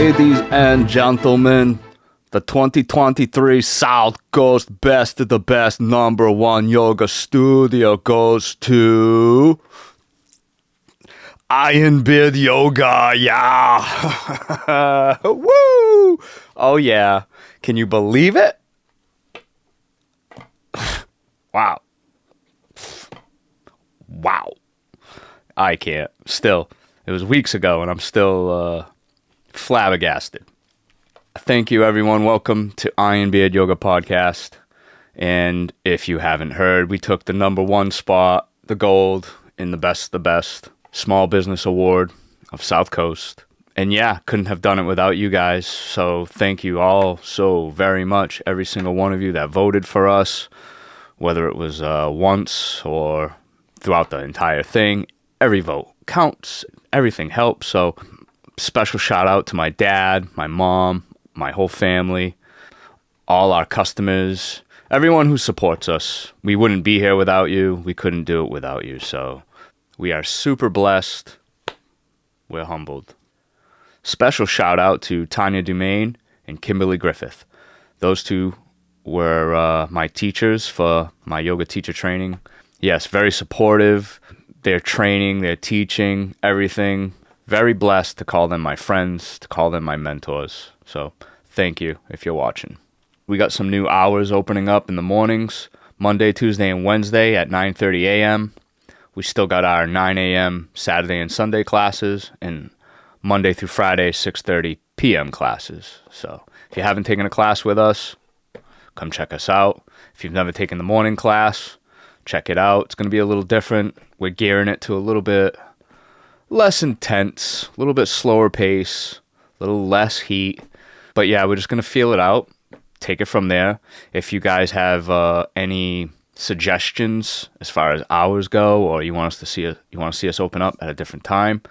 Ladies and gentlemen, the 2023 South Coast Best of the Best #1 yoga studio goes to Ironbeard Yoga. Yeah. Woo! Oh yeah. Can you believe it? Wow. Wow. I can't. Still. It was weeks ago and I'm still flabbergasted. Thank you, everyone. Welcome to Ironbeard Yoga Podcast. And if you haven't heard, we took the #1 spot, the gold, in the Best of the Best Small Business Award of South Coast. And yeah, couldn't have done it without you guys. So thank you all so very much, every single one of you that voted for us, whether it was once or throughout the entire thing. Every vote counts. Everything helps. So special shout out to my dad, my mom, my whole family, all our customers, everyone who supports us. We wouldn't be here without you. We couldn't do it without you. So we are super blessed. We're humbled. Special shout out to Tanya Dumaine and Kimberly Griffith. Those two were my teachers for my yoga teacher training. Yes, very supportive. Their training, their teaching, everything. Very blessed to call them my friends, to call them my mentors. So thank you if you're watching. We got some new hours opening up in the mornings, Monday, Tuesday, and Wednesday at 9:30 a.m. We still got our 9 a.m. Saturday and Sunday classes, and Monday through Friday, 6:30 p.m. classes. So if you haven't taken a class with us, come check us out. If you've never taken the morning class, check it out. It's going to be a little different. We're gearing it to a little bit less intense, a little bit slower pace, a little less heat. But yeah, we're just going to feel it out, take it from there. If you guys have any suggestions as far as hours go, or you want to see us open up at a different time,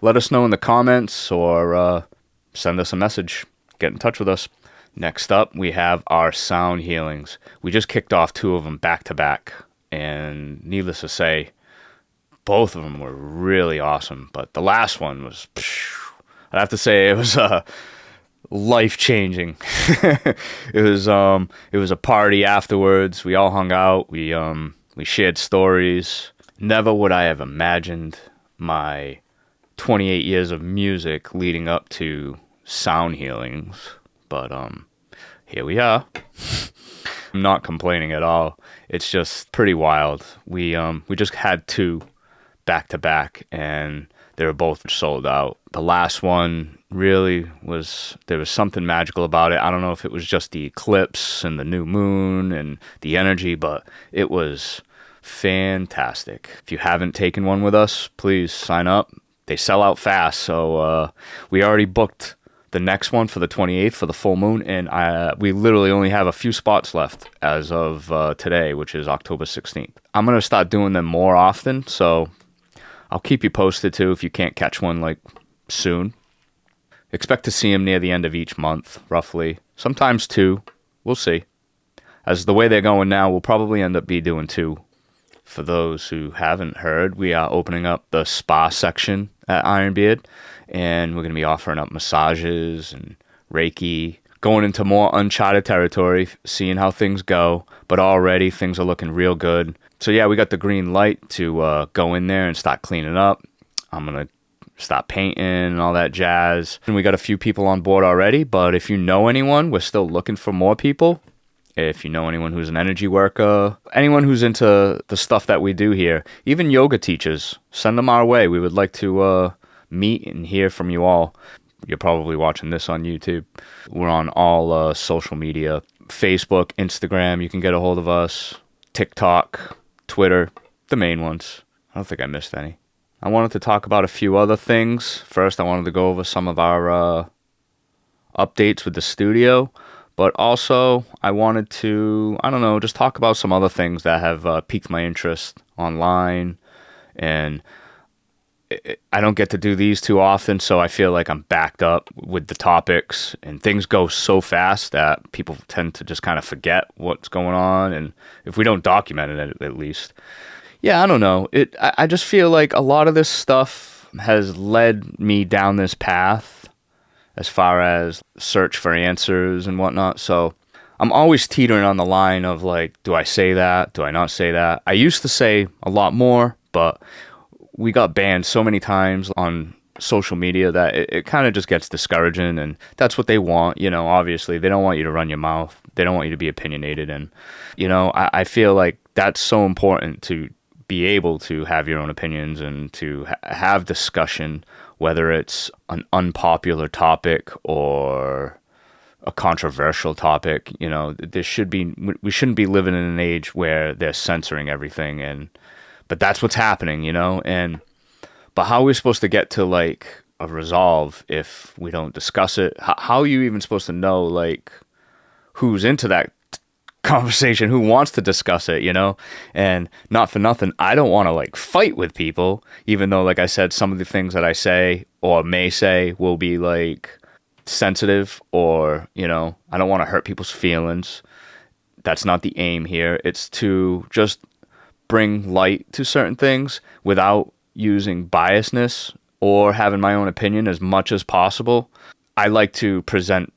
let us know in the comments or send us a message. Get in touch with us. Next up, we have our sound healings. We just kicked off 2 of them back to back, and needless to say, both of them were really awesome, but the last one was, I'd have to say it was life-changing. It was a party afterwards. We all hung out. We shared stories. Never would I have imagined my 28 years of music leading up to sound healings, but here we are. I'm not complaining at all. It's just pretty wild. We just had 2 back to back, and they were both sold out. The last one really there was something magical about it. I don't know if it was just the eclipse and the new moon and the energy, but it was fantastic. If you haven't taken one with us, please sign up. They sell out fast, so we already booked the next one for the 28th for the full moon, and we literally only have a few spots left as of today, which is October 16th. I'm going to start doing them more often, so I'll keep you posted too if you can't catch one like soon. Expect to see them near the end of each month, roughly. Sometimes 2. We'll see. As the way they're going now, we'll probably end up doing 2. For those who haven't heard, we are opening up the spa section at Ironbeard, and we're going to be offering up massages and Reiki, going into more uncharted territory, seeing how things go, but already things are looking real good. So yeah, we got the green light to go in there and start cleaning up. I'm going to start painting and all that jazz. And we got a few people on board already, but if you know anyone, we're still looking for more people. If you know anyone who's an energy worker, anyone who's into the stuff that we do here, even yoga teachers, send them our way. We would like to meet and hear from you all. You're probably watching this on YouTube. We're on all social media, Facebook, Instagram. You can get a hold of us, TikTok, Twitter, the main ones. I don't think I missed any. I wanted to talk about a few other things. First, I wanted to go over some of our updates with the studio. But also, I wanted to, just talk about some other things that have piqued my interest online. And I don't get to do these too often, so I feel like I'm backed up with the topics. And things go so fast that people tend to just kind of forget what's going on. And if we don't document it, at least. Yeah, I don't know. I just feel like a lot of this stuff has led me down this path as far as search for answers and whatnot. So I'm always teetering on the line of like, do I say that? Do I not say that? I used to say a lot more, but we got banned so many times on social media that it kind of just gets discouraging, and that's what they want. Obviously they don't want you to run your mouth. They don't want you to be opinionated. And, I feel like that's so important to be able to have your own opinions and to have discussion, whether it's an unpopular topic or a controversial topic. We shouldn't be living in an age where they're censoring everything, but that's what's happening, but how are we supposed to get to like a resolve if we don't discuss it? How are you even supposed to know like who's into that conversation, who wants to discuss it, And not for nothing, I don't want to like fight with people, even though, like I said, some of the things that I say or may say will be like sensitive, or, I don't want to hurt people's feelings. That's not the aim here. It's to just bring light to certain things without using biasness or having my own opinion as much as possible. I like to present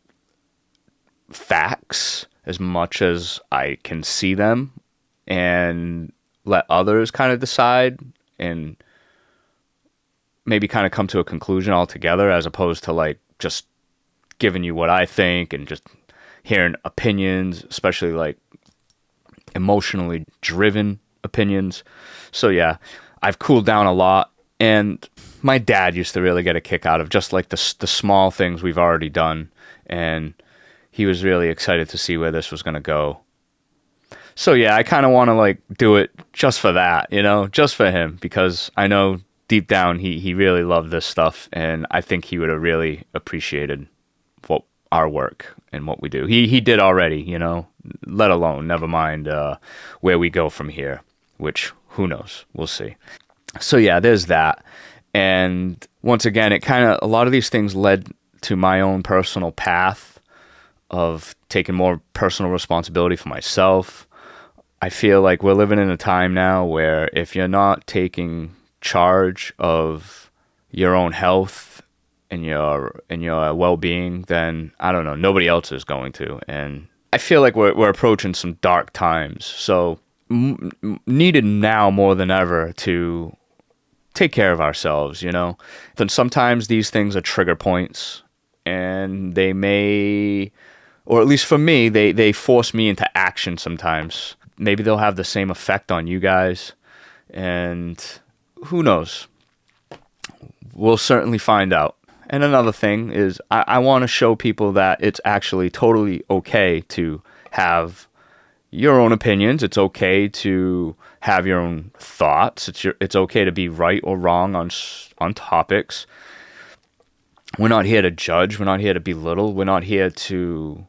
facts as much as I can see them and let others kind of decide and maybe kind of come to a conclusion altogether, as opposed to like just giving you what I think and just hearing opinions, especially like emotionally driven opinions. So yeah, I've cooled down a lot, and my dad used to really get a kick out of just like the small things we've already done, and he was really excited to see where this was going to go. So yeah, I kind of want to like do it just for that, just for him, because I know deep down he really loved this stuff, and I think he would have really appreciated our work and what we do. He did already, let alone, never mind where we go from here, which who knows, we'll see. So yeah, there's that. And once again, a lot of these things led to my own personal path of taking more personal responsibility for myself. I feel like we're living in a time now where if you're not taking charge of your own health and your well-being, then I don't know, nobody else is going to. And I feel like we're approaching some dark times. So needed now more than ever to take care of ourselves, Then sometimes these things are trigger points, and they may, or at least for me, they force me into action sometimes. Maybe they'll have the same effect on you guys, and who knows? We'll certainly find out. And another thing is I want to show people that it's actually totally okay to have your own opinions. It's okay to have your own thoughts. It's okay to be right or wrong on topics. We're not here to judge. We're not here to belittle. We're not here to,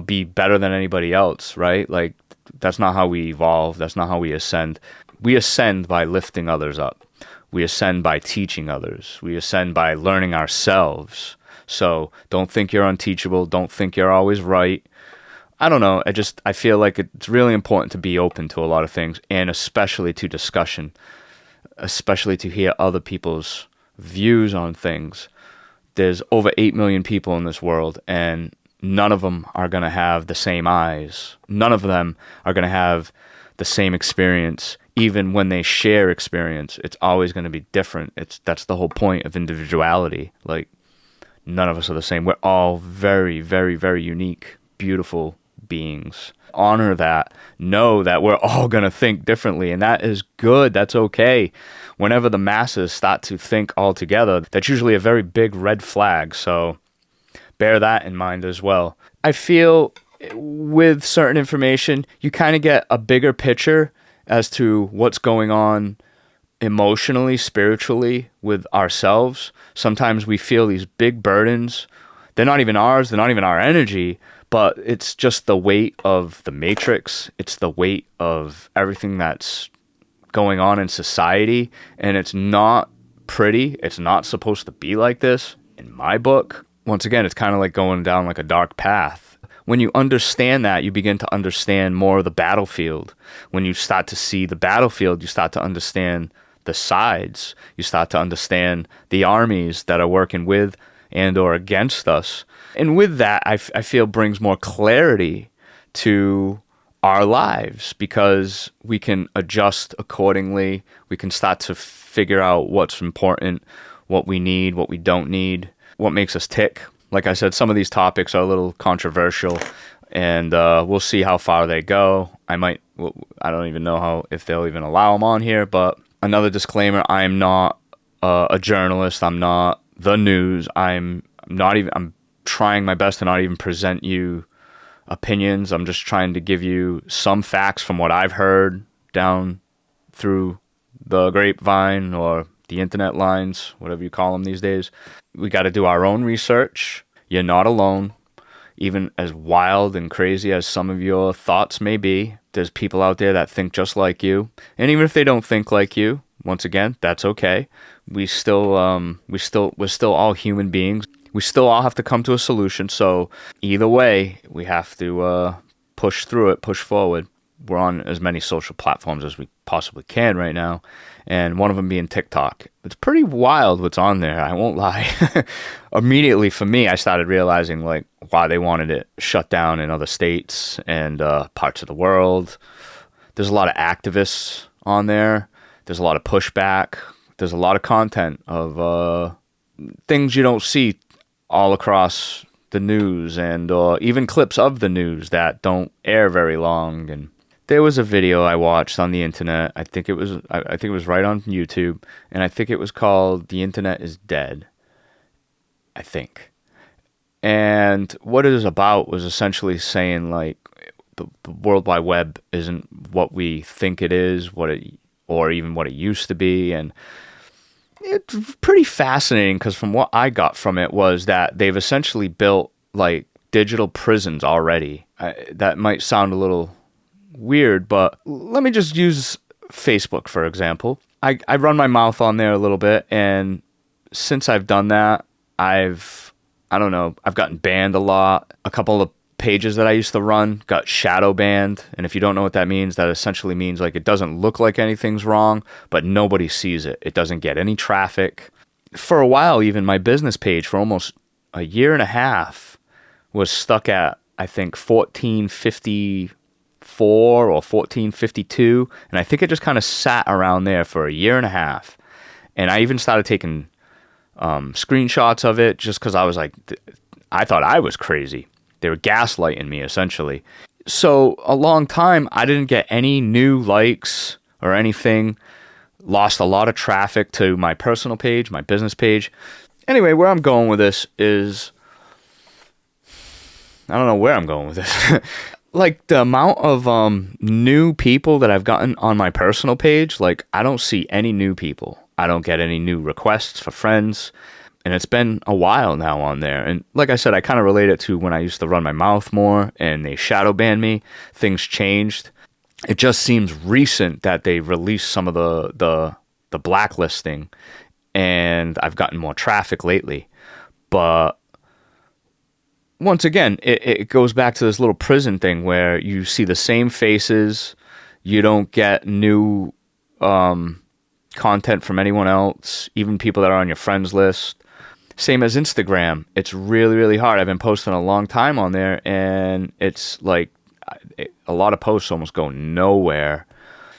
be better than anybody else, right? Like, that's not how we evolve. That's not how we ascend. We ascend by lifting others up. We ascend by teaching others. We ascend by learning ourselves. So don't think you're unteachable. Don't think you're always right. I don't know. I feel like it's really important to be open to a lot of things, and especially to discussion, especially to hear other people's views on things. There's over 8 million people in this world, and none of them are going to have the same eyes. None of them are going to have the same experience. Even when they share experience, it's always going to be different. That's the whole point of individuality. Like, none of us are the same. We're all very, very, very unique, beautiful beings. Honor that. Know that we're all going to think differently, and that is good. That's okay. Whenever the masses start to think all together, that's usually a very big red flag. So bear that in mind as well. I feel with certain information, you kind of get a bigger picture as to what's going on emotionally, spiritually with ourselves. Sometimes we feel these big burdens. They're not even ours. They're not even our energy, but it's just the weight of the matrix. It's the weight of everything that's going on in society, and it's not pretty. It's not supposed to be like this in my book. Once again, it's kind of like going down like a dark path. When you understand that, you begin to understand more of the battlefield. When you start to see the battlefield, you start to understand the sides. You start to understand the armies that are working with and or against us. And with that, I feel brings more clarity to our lives, because we can adjust accordingly. We can start to figure out what's important, what we need, what we don't need, what makes us tick. Like I said, some of these topics are a little controversial, and we'll see how far they go. I don't even know if they'll even allow them on here, but another disclaimer, I'm not a journalist. I'm not the news. I'm trying my best to not even present you opinions. I'm just trying to give you some facts from what I've heard down through the grapevine or the internet lines, whatever you call them these days. We got to do our own research. You're not alone. Even as wild and crazy as some of your thoughts may be, there's people out there that think just like you. And even if they don't think like you, once again, that's okay. We're still all human beings. We still all have to come to a solution. So either way, we have to push through it, push forward. We're on as many social platforms as we possibly can right now, and one of them being TikTok. It's pretty wild what's on there, I won't lie. Immediately for me, I started realizing like why they wanted it shut down in other states and parts of the world. There's a lot of activists on there. There's a lot of pushback. There's a lot of content of things you don't see all across the news, and even clips of the news that don't air very long. And there was a video I watched on the internet. I think it was right on YouTube, and I think it was called "The Internet is Dead." I think. And what it is about was essentially saying like the World Wide Web isn't what we think it is, or even what it used to be. And it's pretty fascinating, because from what I got from it was that they've essentially built like digital prisons already. That might sound a little weird, but let me just use Facebook, for example. I run my mouth on there a little bit, and since I've done that, I've gotten banned a lot. A couple of pages that I used to run got shadow banned, and if you don't know what that means, that essentially means like it doesn't look like anything's wrong, but nobody sees it. It doesn't get any traffic. For a while, even my business page for almost a year and a half was stuck at, I think, 1454 or 1452, and I think it just kind of sat around there for a year and a half. And I even started taking screenshots of it just because I was like, I thought I was crazy. They were gaslighting me, essentially. So a long time, I didn't get any new likes or anything. Lost a lot of traffic to my personal page, my business page. Anyway, where I'm going with this is, I don't know where I'm going with this. Like the amount of new people that I've gotten on my personal page, like I don't see any new people. I don't get any new requests for friends. And it's been a while now on there. And like I said, I kind of relate it to when I used to run my mouth more and they shadow banned me. Things changed. It just seems recent that they released some of the blacklisting, and I've gotten more traffic lately. But once again, it goes back to this little prison thing where you see the same faces. You don't get new content from anyone else, even people that are on your friends list. Same as Instagram. It's really, really hard. I've been posting a long time on there, and it's like a lot of posts almost go nowhere.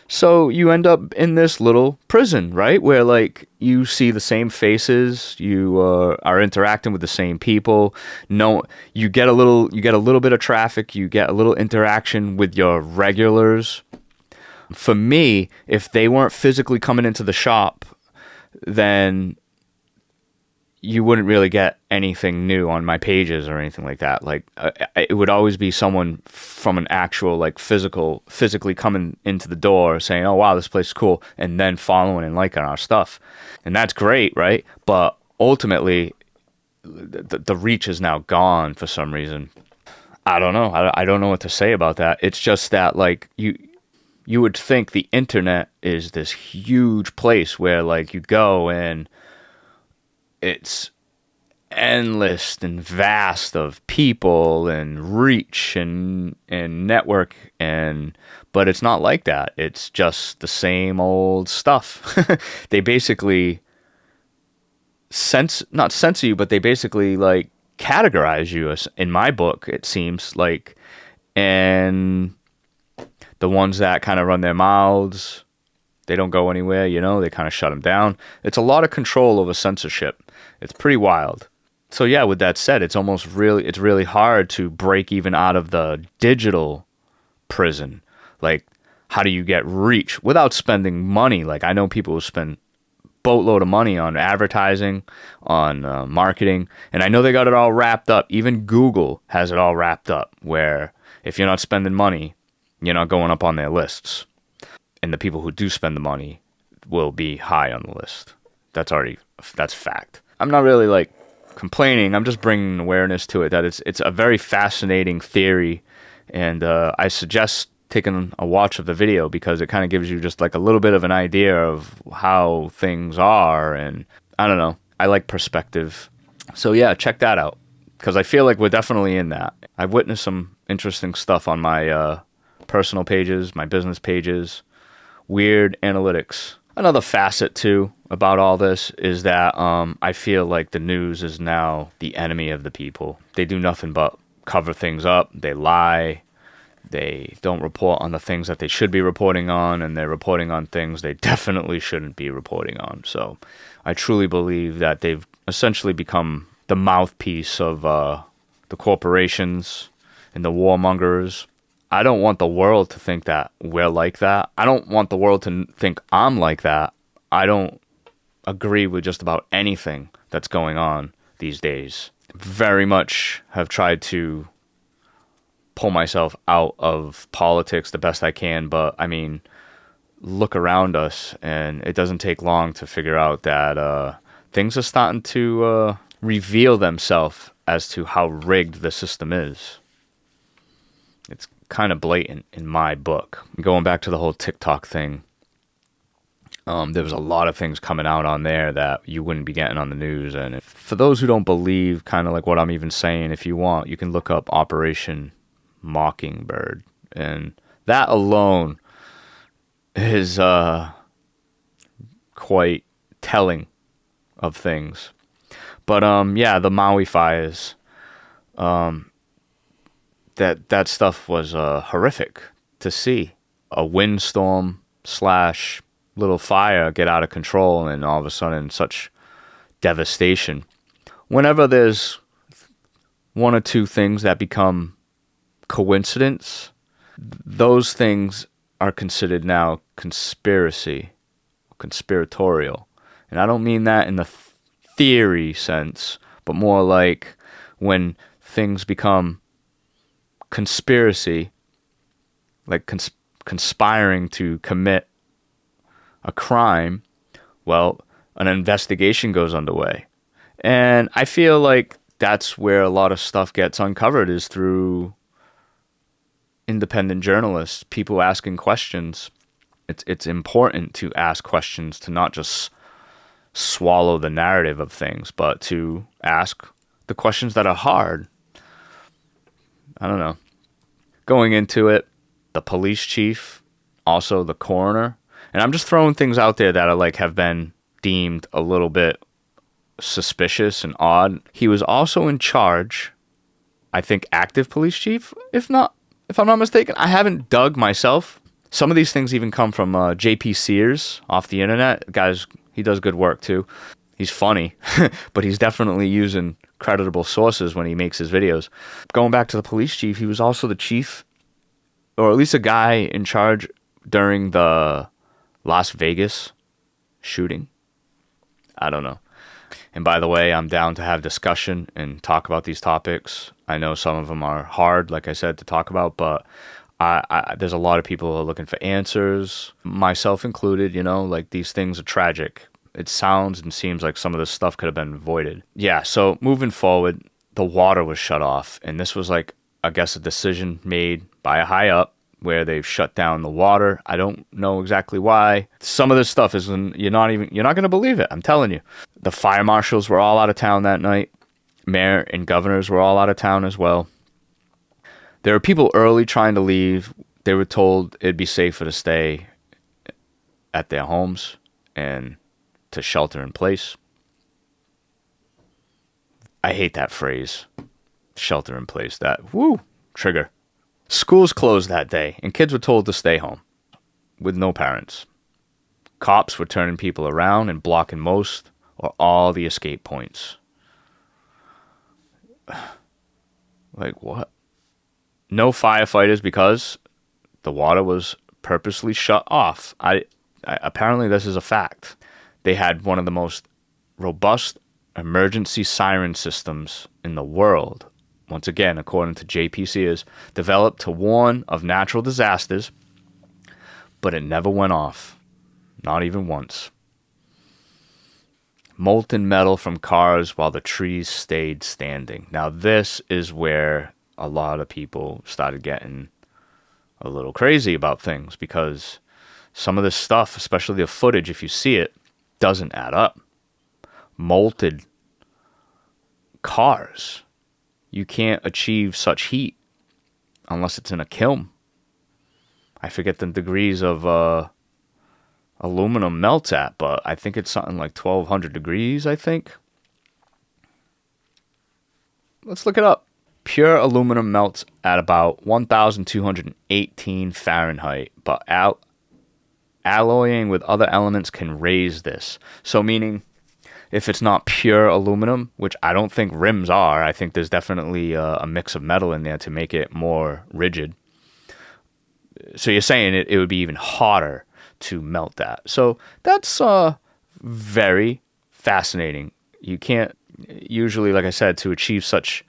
So you end up in this little prison, right? Where like you see the same faces, you are interacting with the same people. No, you get a little bit of traffic, you get a little interaction with your regulars. For me, if they weren't physically coming into the shop, then you wouldn't really get anything new on my pages or anything like that. Like it would always be someone from an actual like physically coming into the door saying, "Oh wow, this place is cool," and then following and liking our stuff, and that's great, right? But ultimately, the reach is now gone for some reason. I don't know. I don't know what to say about that. It's just that like you would think the internet is this huge place where like you go and it's endless and vast of people and reach and network, but it's not like that. It's just the same old stuff. They basically not censor you, but they basically like categorize you in my book, it seems like. And the ones that kind of run their mouths, they don't go anywhere, they kind of shut them down. It's a lot of control over censorship. It's pretty wild. So yeah, with that said, it's really hard to break even out of the digital prison. Like, how do you get reach without spending money? Like, I know people who spend boatload of money on advertising, on marketing, and I know they got it all wrapped up. Even Google has it all wrapped up, where if you're not spending money, you're not going up on their lists. And the people who do spend the money will be high on the list. That's fact. I'm not really like complaining. I'm just bringing awareness to it that it's a very fascinating theory, and I suggest taking a watch of the video because it kind of gives you just like a little bit of an idea of how things are. And I don't know, I like perspective. So yeah, check that out because I feel like we're definitely in that. I've witnessed some interesting stuff on my personal pages, my business pages, weird analytics. Another facet too about all this is that I feel like the news is now the enemy of the people. They do nothing but cover things up. They lie. They don't report on the things that they should be reporting on, and they're reporting on things they definitely shouldn't be reporting on. So I truly believe that they've essentially become the mouthpiece of the corporations and the warmongers. I don't want the world to think that we're like that. I don't want the world to think I'm like that. I don't agree with just about anything that's going on these days. Very much have tried to pull myself out of politics the best I can, but I mean, look around us, and it doesn't take long to figure out that things are starting to reveal themselves as to how rigged the system is. It's kind of blatant in my book. Going back to the whole TikTok thing, there was a lot of things coming out on there that you wouldn't be getting on the news. And for those who don't believe kind of like what I'm even saying, if you want, you can look up Operation Mockingbird, and that alone is quite telling of things. But yeah, the Maui fires, that stuff was horrific to see. A windstorm slash little fire get out of control, and all of a sudden such devastation. Whenever there's one or two things that become coincidence, those things are considered now conspiratorial. And I don't mean that in the theory sense, but more like when things become conspiracy, like conspiring to commit a crime, well, an investigation goes underway. And I feel like that's where a lot of stuff gets uncovered, is through independent journalists, people asking questions. It's important to ask questions, to not just swallow the narrative of things, but to ask the questions that are hard. I don't know. Going into it, the police chief, also the coroner, and I'm just throwing things out there that are like have been deemed a little bit suspicious and odd. He was also in charge, I think, active police chief, if I'm not mistaken. I haven't dug myself. Some of these things even come from JP Sears off the internet. Guys, he does good work too. He's funny, but he's definitely using creditable sources when he makes his videos. Going back to the police chief, he was also the chief, or at least a guy in charge during the Las Vegas shooting. I don't know. And by the way, I'm down to have discussion and talk about these topics. I know some of them are hard, like I said, to talk about, but there's a lot of people who are looking for answers, myself included. Like, these things are tragic. It sounds and seems like some of this stuff could have been avoided. Yeah, so moving forward, the water was shut off, and this was like, I guess, a decision made by a high up where they've shut down the water. I don't know exactly why. Some of this stuff is, you're not going to believe it. I'm telling you. The fire marshals were all out of town that night. Mayor and governors were all out of town as well. There were people early trying to leave. They were told it'd be safer to stay at their homes and to shelter in place. I hate that phrase, shelter in place. That, woo, trigger. Schools closed that day, and kids were told to stay home with no parents. Cops were turning people around and blocking most or all the escape points. Like, what? No firefighters because the water was purposely shut off. Apparently this is a fact. They had one of the most robust emergency siren systems in the world. Once again, according to JPCers, developed to warn of natural disasters, but it never went off. Not even once. Molten metal from cars while the trees stayed standing. Now this is where a lot of people started getting a little crazy about things, because some of this stuff, especially the footage, if you see it, doesn't add up. Molten cars. You can't achieve such heat unless it's in a kiln. I forget the degrees of aluminum melts at, but I think it's something like 1200 degrees, I think. Let's look it up. Pure aluminum melts at about 1218 Fahrenheit, but alloying with other elements can raise this. So meaning, if it's not pure aluminum, which I don't think rims are, I think there's definitely a mix of metal in there to make it more rigid. So you're saying it would be even hotter to melt that. So that's very fascinating. You can't usually, like I said, to achieve such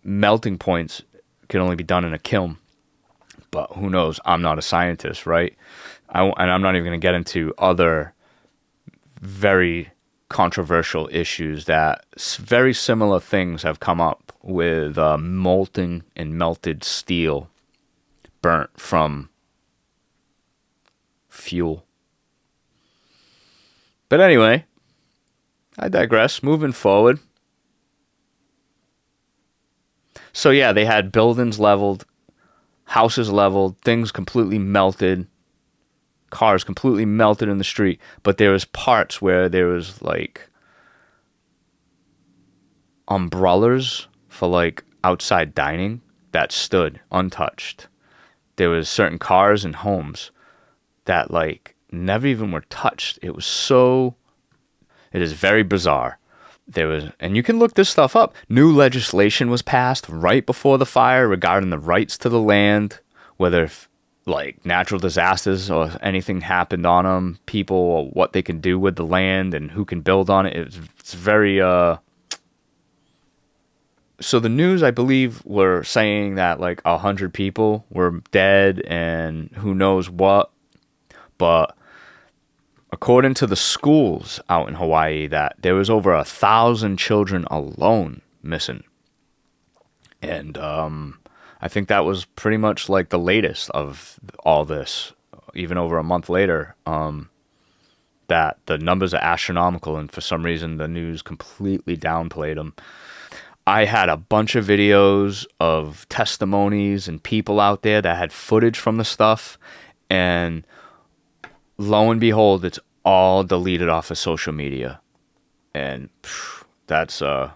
melting points can only be done in a kiln. But who knows? I'm not a scientist, right? And I'm not even going to get into other very controversial issues that very similar things have come up with molten and melted steel burnt from fuel. But anyway, I digress. Moving forward. So yeah, they had buildings leveled, houses leveled, things completely melted, cars completely melted in the street. But there was parts where there was like umbrellas for like outside dining that stood untouched. There was certain cars and homes that like never even were touched. It is very bizarre. And you can look this stuff up. New legislation was passed right before the fire regarding the rights to the land, whether like natural disasters or anything happened on them, people, what they can do with the land and who can build on it. It's very, so the news, I believe, were saying that like 100 people were dead and who knows what. But according to the schools out in Hawaii, that there was over 1,000 children alone missing. And I think that was pretty much like the latest of all this, even over a month later, that the numbers are astronomical, and for some reason the news completely downplayed them. I had a bunch of videos of testimonies and people out there that had footage from the stuff, and lo and behold, it's all deleted off of social media. And that's a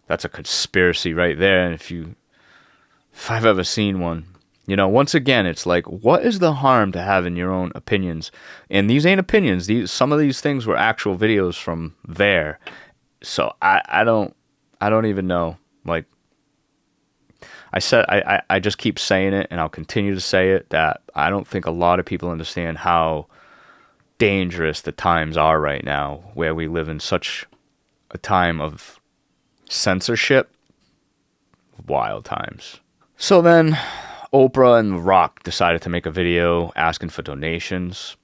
conspiracy right there. And if I've ever seen one, once again, it's like, what is the harm to having your own opinions? And these ain't opinions. Some of these things were actual videos from there. So I don't even know. Like I said, I just keep saying it, and I'll continue to say it, that I don't think a lot of people understand how dangerous the times are right now, where we live in such a time of censorship. Wild times. So then Oprah and The Rock decided to make a video asking for donations.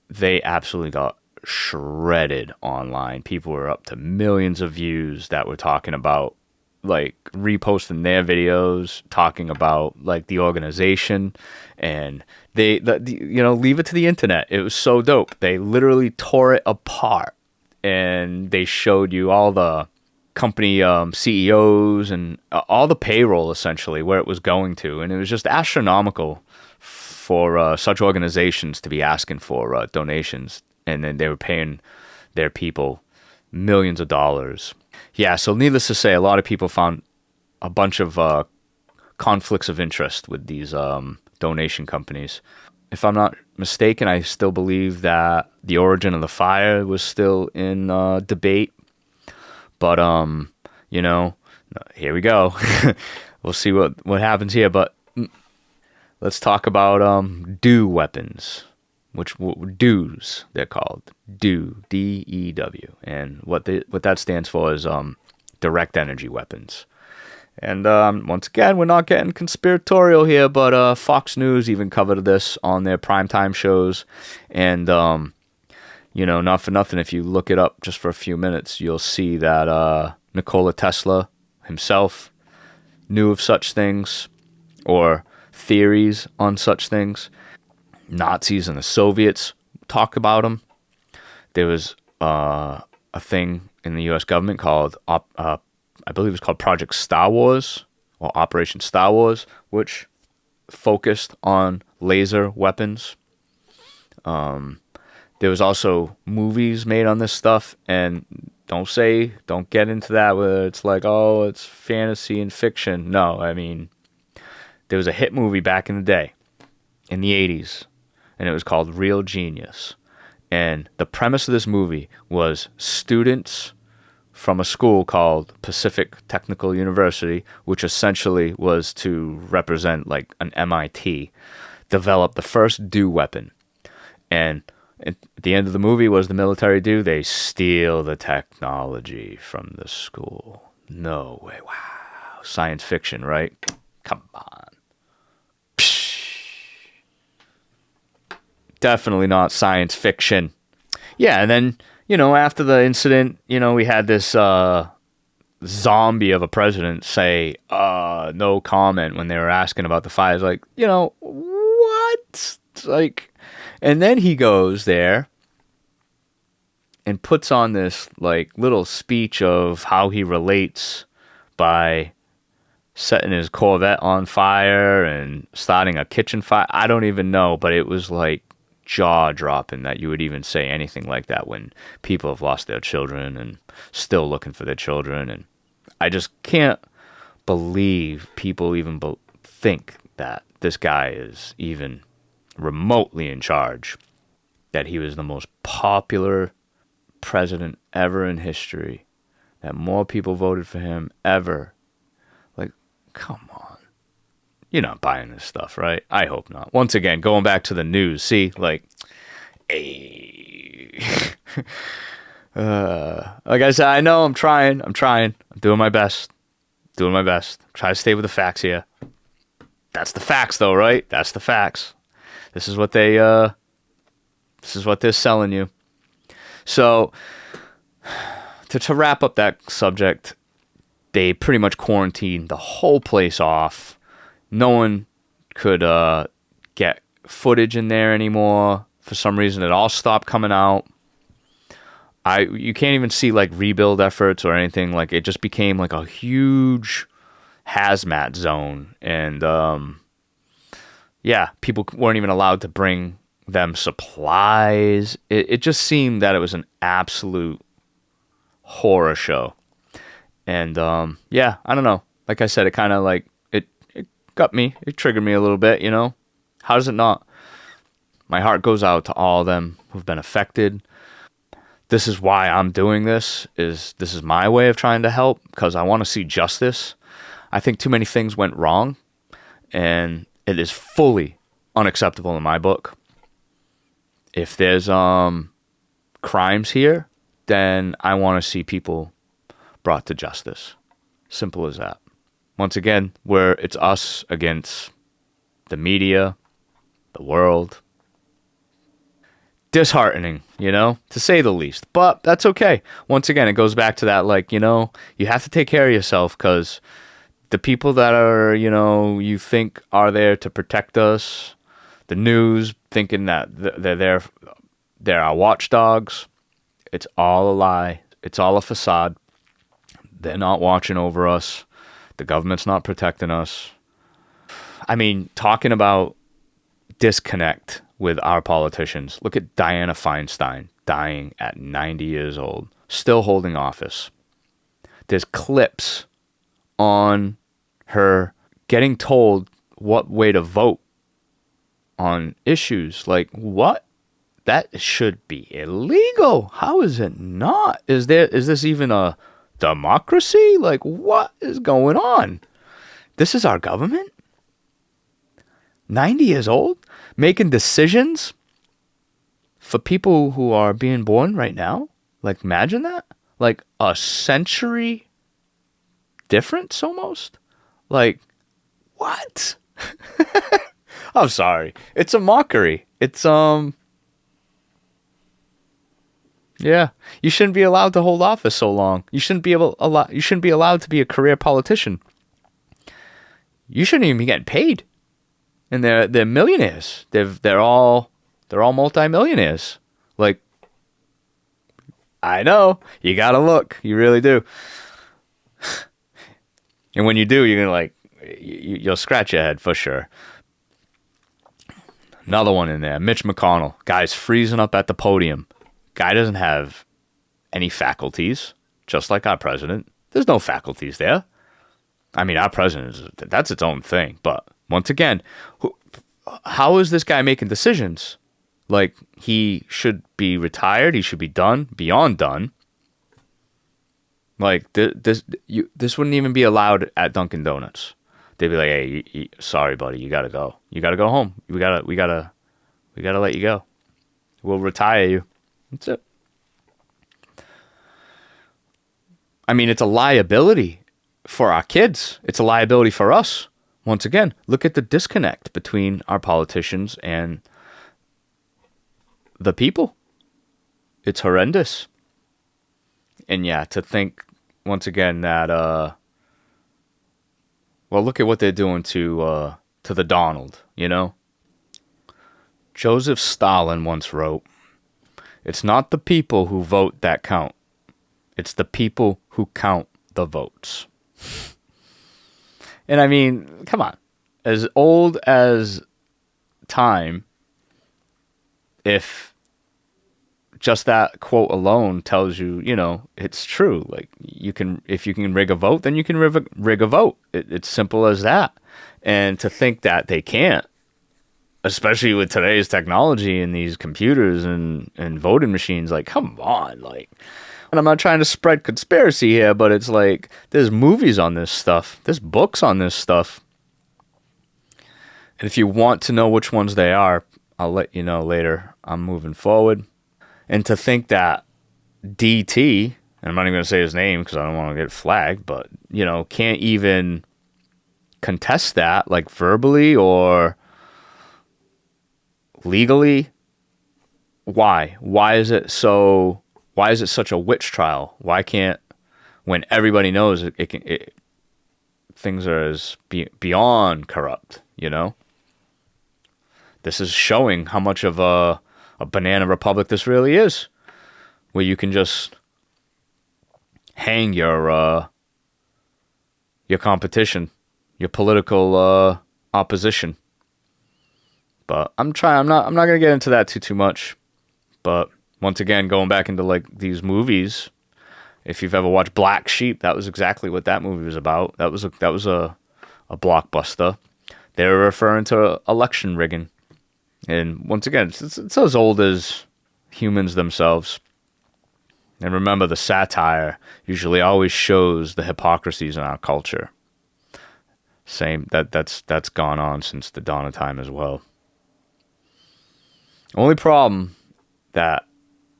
They absolutely got shredded online. People were up to millions of views that were talking about, like, reposting their videos, talking about like the organization, and leave it to the internet. It was so dope. They literally tore it apart, and they showed you all the company CEOs and all the payroll, essentially, where it was going to, and it was just astronomical for such organizations to be asking for donations, and then they were paying their people millions of dollars. Yeah, so needless to say, a lot of people found a bunch of conflicts of interest with these donation companies. If I'm not mistaken, I still believe that the origin of the fire was still in debate. But you know, here we go. We'll see what happens here. But let's talk about DEW weapons, which DEWs they're called. DEW, DEW, and what that stands for is direct energy weapons. And once again, we're not getting conspiratorial here, but Fox News even covered this on their primetime shows. And, not for nothing, if you look it up just for a few minutes, you'll see that Nikola Tesla himself knew of such things, or theories on such things. Nazis and the Soviets talk about them. There was a thing in the U.S. government called I believe it's called Project Star Wars or Operation Star Wars, which focused on laser weapons. There was also movies made on this stuff, and don't get into that where it's like, oh, it's fantasy and fiction. No, I mean, there was a hit movie back in the day, in the 80s, and it was called Real Genius. And the premise of this movie was students from a school called Pacific Technical University, which essentially was to represent like an MIT, developed the first DEW weapon. And at the end of the movie, what does the military do? They steal the technology from the school. No way. Wow. Science fiction, right? Come on. Psh. Definitely not science fiction. Yeah, and then after the incident, we had this zombie of a president say, no comment when they were asking about the fires. Like, what? It's like, and then he goes there and puts on this, like, little speech of how he relates by setting his Corvette on fire and starting a kitchen fire. I don't even know, but it was, like, jaw-dropping that you would even say anything like that when people have lost their children and still looking for their children. And I just can't believe people even think that this guy is even remotely in charge, that he was the most popular president ever in history, that more people voted for him ever. Like, come on. You're not buying this stuff, right? I hope not. Once again, going back to the news. See, like, hey. Like I said, I know I'm trying. I'm doing my best. Try to stay with the facts here. That's the facts, though, right? That's the facts. This is what they're selling you. So, to wrap up that subject, they pretty much quarantined the whole place off. No one could get footage in there anymore. For some reason, it all stopped coming out. You can't even see like rebuild efforts or anything. Like, it just became like a huge hazmat zone, and people weren't even allowed to bring them supplies. It just seemed that it was an absolute horror show. And I don't know. Like I said, it kind of like got me. It triggered me a little bit, How does it not? My heart goes out to all of them who've been affected. This is why I'm doing this. This is my way of trying to help, because I want to see justice. I think too many things went wrong, and it is fully unacceptable in my book. If there's crimes here, then I want to see people brought to justice. Simple as that. Once again, it's us against the media, the world. Disheartening, to say the least. But that's okay. Once again, it goes back to that, like, you have to take care of yourself, because the people that are, you think are there to protect us, the news, thinking that they're our watchdogs, it's all a lie. It's all a facade. They're not watching over us. The government's not protecting us. I mean, talking about disconnect with our politicians. Look at Dianna Feinstein. dying at 90 years old, still holding office. There's clips on her getting told what way to vote on issues. Like, what? That should be illegal. How is it not? Is this even a democracy? Like, what is going on? This is our government? 90 years old? Making decisions for people who are being born right now? Like, imagine that. Like, a century difference almost? Like, what? I'm sorry. It's a mockery. It's, yeah. You shouldn't be allowed to hold office so long. You shouldn't be allowed to be a career politician. You shouldn't even be getting paid. And they're millionaires. They're all multimillionaires. Like, I know, you gotta look. You really do. And when you do, you're gonna like, you'll scratch your head for sure. Another one in there, Mitch McConnell. Guy's freezing up at the podium. Guy doesn't have any faculties, just like our president. There's no faculties there. I mean, our president, that's its own thing. But once again, how is this guy making decisions? Like, he should be retired. He should be done, beyond done. Like, this wouldn't even be allowed at Dunkin' Donuts. They'd be like, hey, sorry, buddy, you gotta go. You gotta go home. We gotta let you go. We'll retire you. That's it. I mean, it's a liability for our kids. It's a liability for us. Once again, look at the disconnect between our politicians and the people. It's horrendous. And yeah, to think once again that well, look at what they're doing to the Donald, you know? Joseph Stalin once wrote, "It's not the people who vote that count. It's the people who count the votes." And I mean, come on. As old as time, if just that quote alone tells you, you know, it's true. Like, if you can rig a vote, then you can rig a vote. It's simple as that. And to think that they can't, especially with today's technology and these computers and voting machines, like, come on, like. And I'm not trying to spread conspiracy here, but it's like, there's movies on this stuff. There's books on this stuff. And if you want to know which ones they are, I'll let you know later. I'm moving forward. And to think that DT, and I'm not even going to say his name because I don't want to get flagged, but, you know, can't even contest that, like, verbally or legally. Why? Why is it such a witch trial? Why can't, when everybody knows things are as beyond corrupt, you know? This is showing how much of a banana republic this really is, where you can just hang your competition, your political opposition. But I'm not going to get into that too much. But once again, going back into like these movies, if you've ever watched Black Sheep, that was exactly what that movie was about. That was a blockbuster. They were referring to election rigging. And once again, it's as old as humans themselves. And remember, the satire usually always shows the hypocrisies in our culture. That's gone on since the dawn of time as well. Only problem that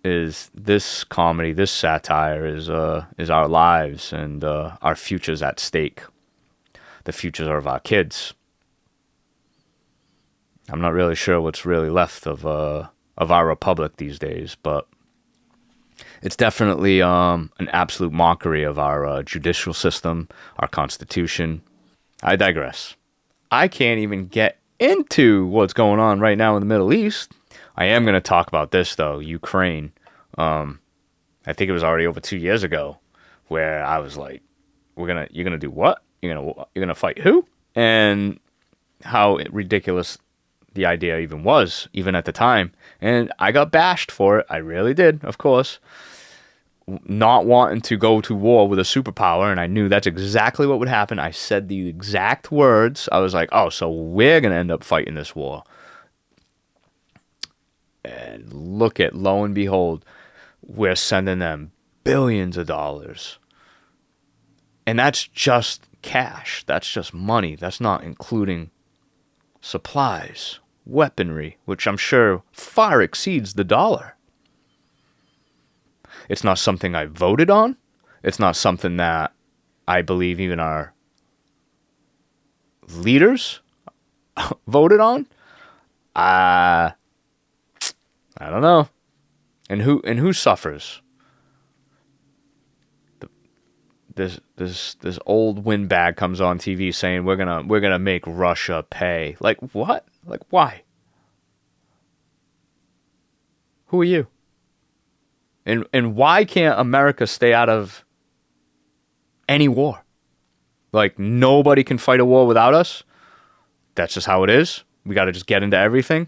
is this comedy, this satire is our lives and our futures at stake. The futures of our kids. I'm not really sure what's really left of our republic these days, but it's definitely an absolute mockery of our judicial system, our constitution. I digress. I can't even get into what's going on right now in the Middle East. I am going to talk about this though, Ukraine. I think it was already over 2 years ago, where I was like, "You're gonna do what? You're gonna fight who?" And how ridiculous the idea even was, even at the time. And I got bashed for it. I really did, of course. Not wanting to go to war with a superpower, and I knew that's exactly what would happen. I said the exact words. I was like, oh, so we're going to end up fighting this war. And lo and behold, we're sending them billions of dollars. And that's just cash. That's just money. That's not including supplies, weaponry, which I'm sure far exceeds the dollar. It's not something I voted on. It's not something that I believe even our leaders voted on. I don't know. And who suffers? This old windbag comes on TV saying we're gonna make Russia pay. Like what? Like why? Who are you? And why can't America stay out of any war? Like nobody can fight a war without us. That's just how it is. We got to just get into everything.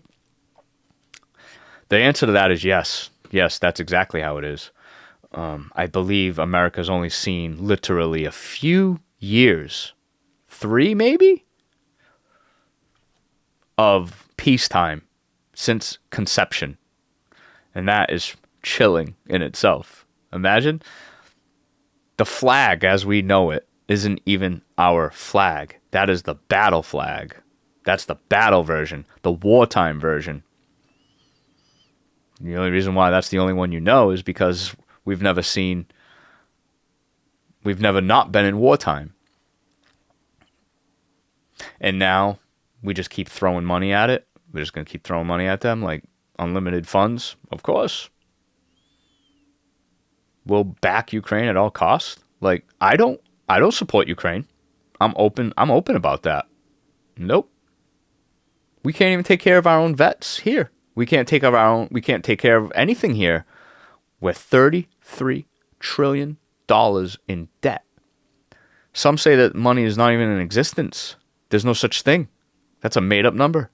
The answer to that is yes. Yes, that's exactly how it is. I believe America's only seen literally a few years, 3 maybe, of peacetime since conception. And that is chilling in itself. Imagine the flag as we know it isn't even our flag. That is the battle flag. That's the battle version, the wartime version. The only reason why that's the only one you know is because we've never not been in wartime. And now we just keep throwing money at it. We're just going to keep throwing money at them like unlimited funds, of course. We'll back Ukraine at all costs. Like I don't support Ukraine. I'm open about that. Nope. We can't even take care of our own vets here. We can't take care of anything here. We're $33 trillion in debt. Some say that money is not even in existence. There's no such thing. That's a made up number.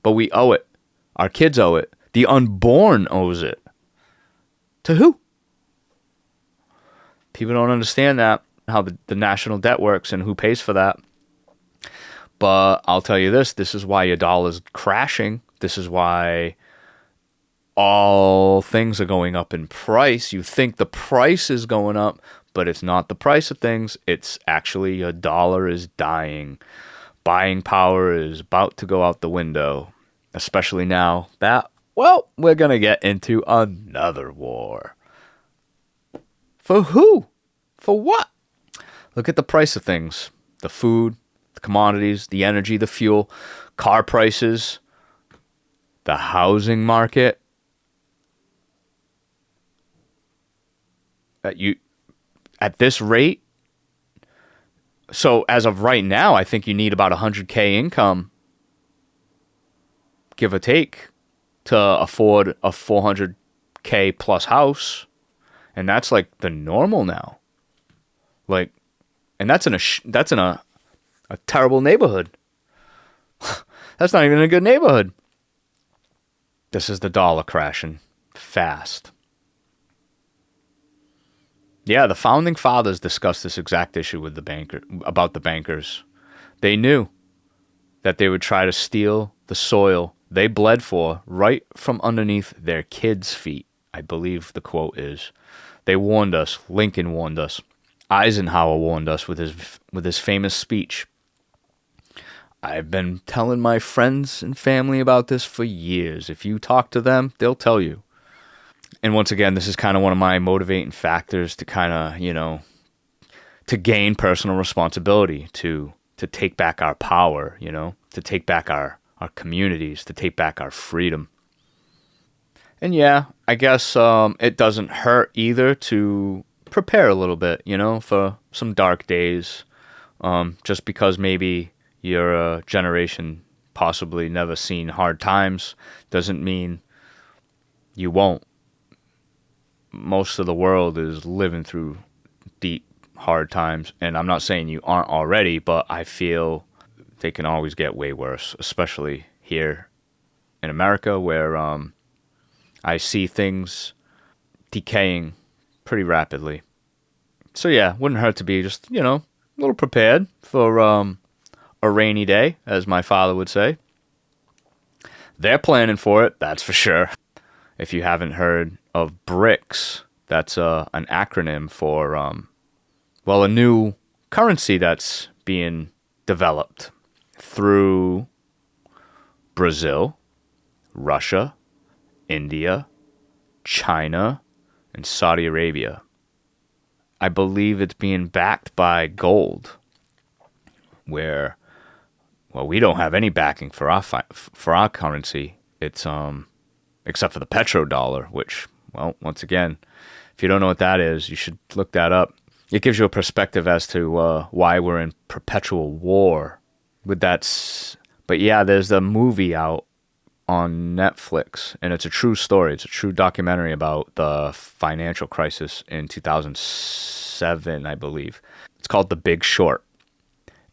But we owe it. Our kids owe it. The unborn owes it. To who? People don't understand that, how the national debt works and who pays for that. But I'll tell you this is why your dollar's crashing. This is why all things are going up in price. You think the price is going up, but it's not the price of things. It's actually your dollar is dying. Buying power is about to go out the window, especially now that, well, we're going to get into another war. For who? For what? Look at the price of things. The food, the commodities, the energy, the fuel, car prices, the housing market. At this rate, so as of right now, I think you need about 100K income, give or take, to afford a 400K plus house. And that's like the normal now. Like, and that's in a terrible neighborhood. That's not even a good neighborhood. This is the dollar crashing fast. Yeah, the founding fathers discussed this exact issue with about the bankers. They knew that they would try to steal the soil they bled for right from underneath their kids' feet. I believe the quote is. They warned us. Lincoln warned us. Eisenhower warned us with his famous speech. I've been telling my friends and family about this for years. If you talk to them, they'll tell you. And once again, this is kind of one of my motivating factors to kind of, to gain personal responsibility, to take back our power, to take back our communities, to take back our freedom. And yeah, I guess it doesn't hurt either to prepare a little bit, for some dark days. Just because maybe you're a generation possibly never seen hard times doesn't mean you won't. Most of the world is living through deep, hard times. And I'm not saying you aren't already, but I feel they can always get way worse, especially here in America where I see things decaying pretty rapidly. So yeah, wouldn't hurt to be just, a little prepared for a rainy day, as my father would say. They're planning for it, that's for sure. If you haven't heard of BRICS, that's an acronym for, a new currency that's being developed through Brazil, Russia, India, China, and Saudi Arabia. I believe it's being backed by gold, where, we don't have any backing for our currency. It's except for the petrodollar, which, once again, if you don't know what that is, you should look that up. It gives you a perspective as to why we're in perpetual war with that. But yeah, there's the movie out on Netflix, and it's a true story. It's a true documentary about the financial crisis in 2007, I believe. It's called The Big Short.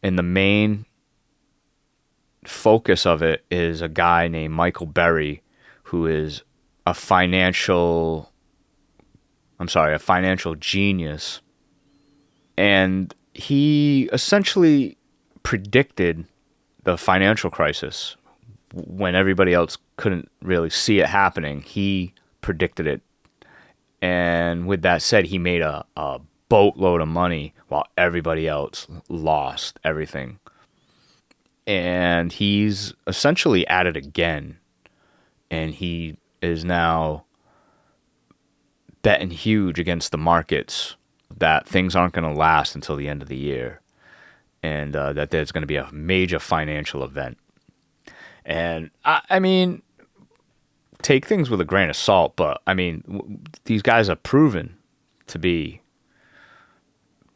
And the main focus of it is a guy named Michael Berry, who is a financial genius. And he essentially predicted the financial crisis when everybody else couldn't really see it happening. He predicted it. And with that said, he made a boatload of money while everybody else lost everything. And he's essentially at it again. And he is now betting huge against the markets that things aren't going to last until the end of the year. And that there's going to be a major financial event. And, I mean, take things with a grain of salt, but, I mean, these guys are proven to be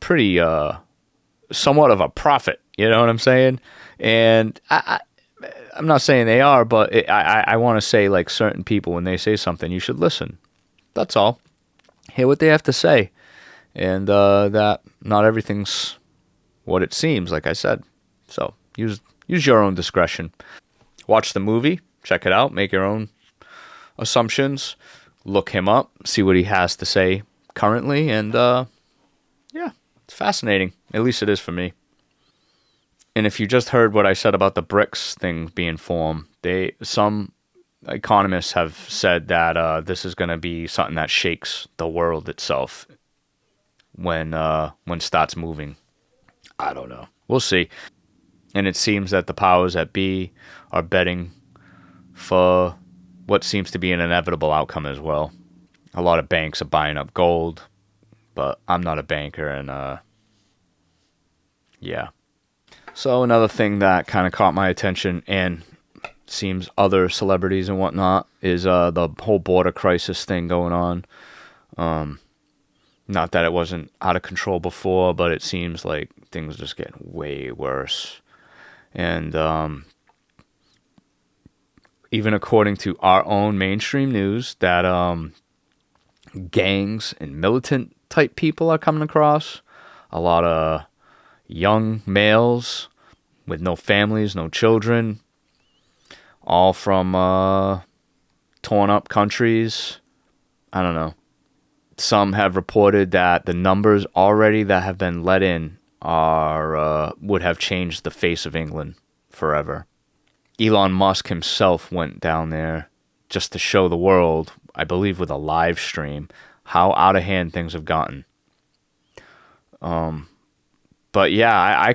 pretty, somewhat of a prophet, you know what I'm saying? And I'm not saying they are, but I want to say, like, certain people, when they say something, you should listen. That's all. Hear what they have to say. And that not everything's what it seems, like I said. So use your own discretion. Watch the movie, check it out, make your own assumptions, look him up, see what he has to say currently, and yeah, it's fascinating. At least it is for me. And if you just heard what I said about the BRICS thing being formed, some economists have said that this is going to be something that shakes the world itself when it starts moving. I don't know. We'll see. And it seems that the powers that be are betting for what seems to be an inevitable outcome as well. A lot of banks are buying up gold, but I'm not a banker, and yeah. So another thing that kind of caught my attention, and seems other celebrities and whatnot, is the whole border crisis thing going on. Not that it wasn't out of control before, but it seems like things are just getting way worse. And even according to our own mainstream news, that gangs and militant type people are coming across. A lot of young males with no families, no children, all from torn up countries. I don't know. Some have reported that the numbers already that have been let in would have changed the face of England forever. Elon Musk himself went down there just to show the world, I believe with a live stream, how out of hand things have gotten. But yeah,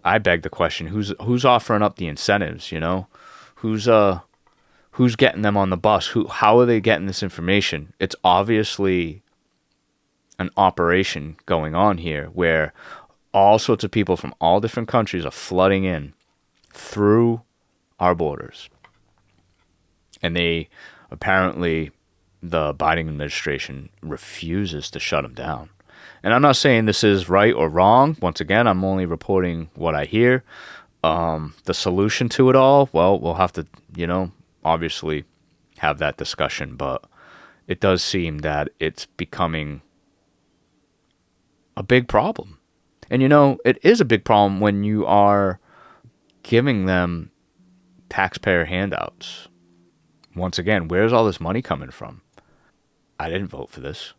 I beg the question, who's offering up the incentives, you know? Who's getting them on the bus? How are they getting this information? It's obviously an operation going on here where all sorts of people from all different countries are flooding in through our borders. And apparently, the Biden administration refuses to shut them down. And I'm not saying this is right or wrong. Once again, I'm only reporting what I hear. The solution to it all, well, we'll have to, obviously have that discussion. But it does seem that it's becoming a big problem. And, it is a big problem when you are giving them taxpayer handouts. Once again, where's all this money coming from? I didn't vote for this.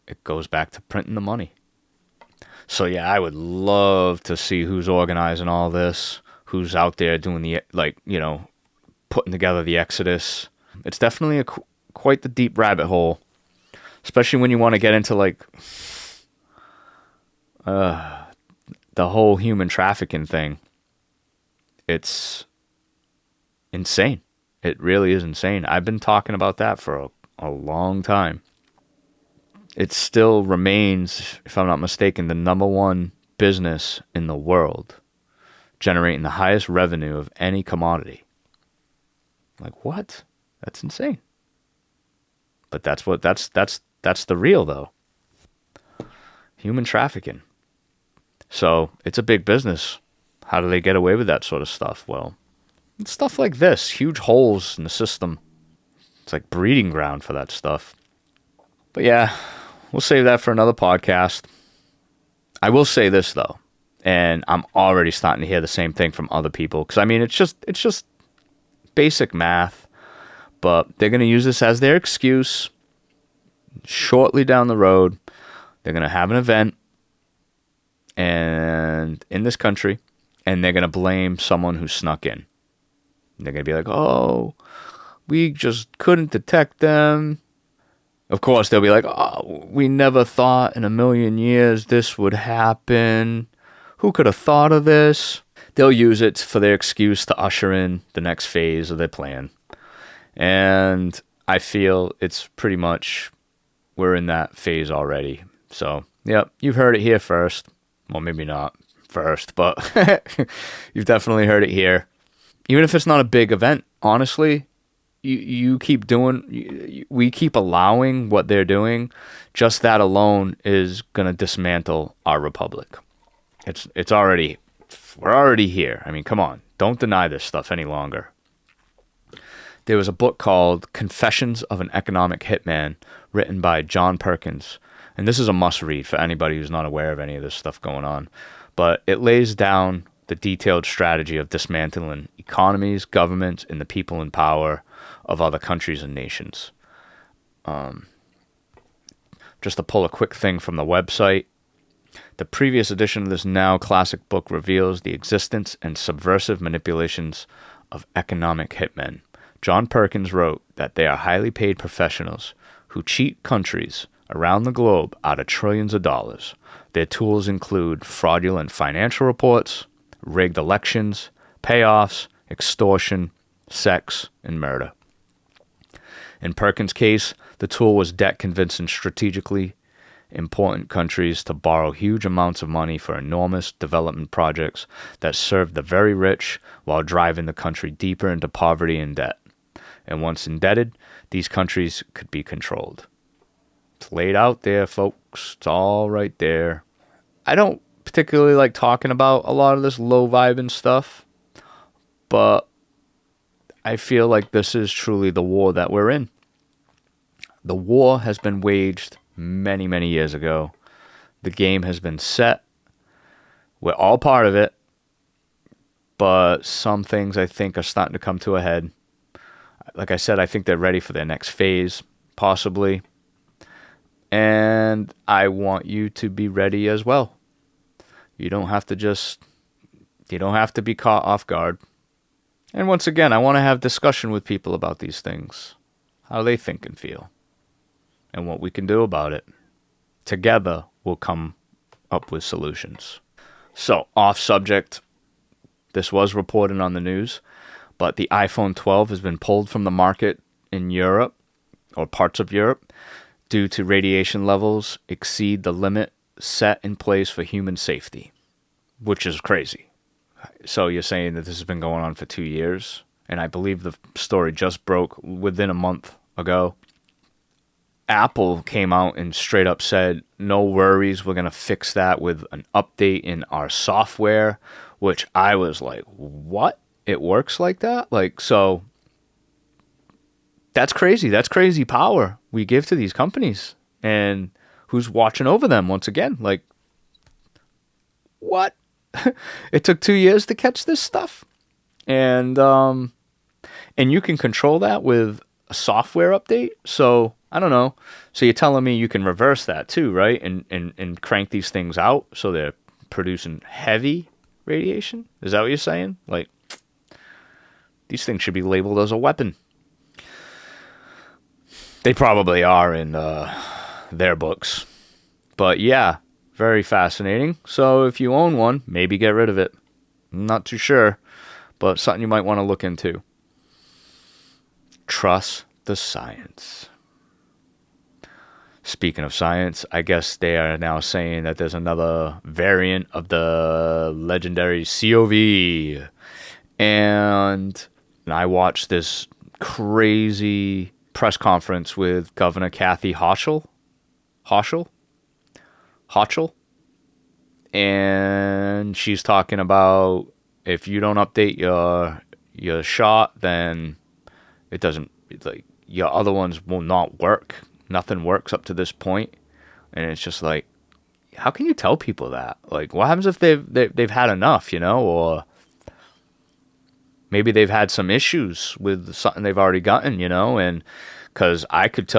It goes back to printing the money. So yeah, I would love to see who's organizing all this, who's out there doing the, putting together the Exodus. It's definitely quite the deep rabbit hole, especially when you want to get into the whole human trafficking thing. It's insane. It really is insane. I've been talking about that for a long time. It still remains, if I'm not mistaken, the number one business in the world, generating the highest revenue of any commodity. Like, what? That's insane. But that's the real though. Human trafficking. So it's a big business. How do they get away with that sort of stuff? Well, it's stuff like this, huge holes in the system. It's like breeding ground for that stuff. But yeah, we'll save that for another podcast. I will say this though, and I'm already starting to hear the same thing from other people, because I mean it's just basic math, but they're going to use this as their excuse. Shortly down the road, they're going to have an event and in this country, and they're going to blame someone who snuck in. They're going to be like, oh, we just couldn't detect them. Of course, they'll be like, oh, we never thought in a million years this would happen. Who could have thought of this? They'll use it for their excuse to usher in the next phase of their plan. And I feel it's pretty much, we're in that phase already. So, yep, you've heard it here first. Well, maybe not first, but you've definitely heard it here. Even if it's not a big event, honestly, you keep doing, we keep allowing what they're doing. Just that alone is going to dismantle our republic. We're already here. I mean, come on, don't deny this stuff any longer. There was a book called Confessions of an Economic Hitman written by John Perkins. And this is a must read for anybody who's not aware of any of this stuff going on. But it lays down the detailed strategy of dismantling economies, governments, and the people in power of other countries and nations. Just to pull a quick thing from the website, the previous edition of this now classic book reveals the existence and subversive manipulations of economic hitmen. John Perkins wrote that they are highly paid professionals who cheat countries around the globe out of trillions of dollars. Their tools include fraudulent financial reports, rigged elections, payoffs, extortion, sex, and murder. In Perkins' case, the tool was debt convincing strategically important countries to borrow huge amounts of money for enormous development projects that served the very rich while driving the country deeper into poverty and debt. And once indebted, these countries could be controlled. It's laid out there, folks. It's all right there. I don't particularly like talking about a lot of this low-vibing stuff, but I feel like this is truly the war that we're in. The war has been waged many, many years ago. The game has been set. We're all part of it, but some things I think are starting to come to a head. Like I said, I think they're ready for their next phase, possibly. And I want you to be ready as well. You don't have to be caught off guard. And once again, I want to have discussion with people about these things, how they think and feel, and what we can do about it. Together, we'll come up with solutions. So, off subject, this was reported on the news, but the iPhone 12 has been pulled from the market in Europe, or parts of Europe, due to radiation levels exceed the limit set in place for human safety, which is crazy. So you're saying that this has been going on for 2 years, and I believe the story just broke within a month ago. Apple came out and straight up said, no worries, we're going to fix that with an update in our software, which I was like, what? It works like that? Like, so that's crazy. That's crazy power we give to these companies. And who's watching over them once again? Like, what? It took 2 years to catch this stuff. And And you can control that with a software update. So I don't know. So you're telling me you can reverse that too, right? And crank these things out so they're producing heavy radiation? Is that what you're saying? Like, these things should be labeled as a weapon. They probably are in their books. But yeah, very fascinating. So if you own one, maybe get rid of it. I'm not too sure, but something you might want to look into. Trust the science. Speaking of science, I guess they are now saying that there's another variant of the legendary COV. And I watched this crazy press conference with Governor Kathy Hochul. And she's talking about if you don't update your shot, then it doesn't, like, your other ones will not work. Nothing works up to this point. And it's just like, how can you tell people that? Like, what happens if they've had enough, or maybe they've had some issues with something they've already gotten, and because I could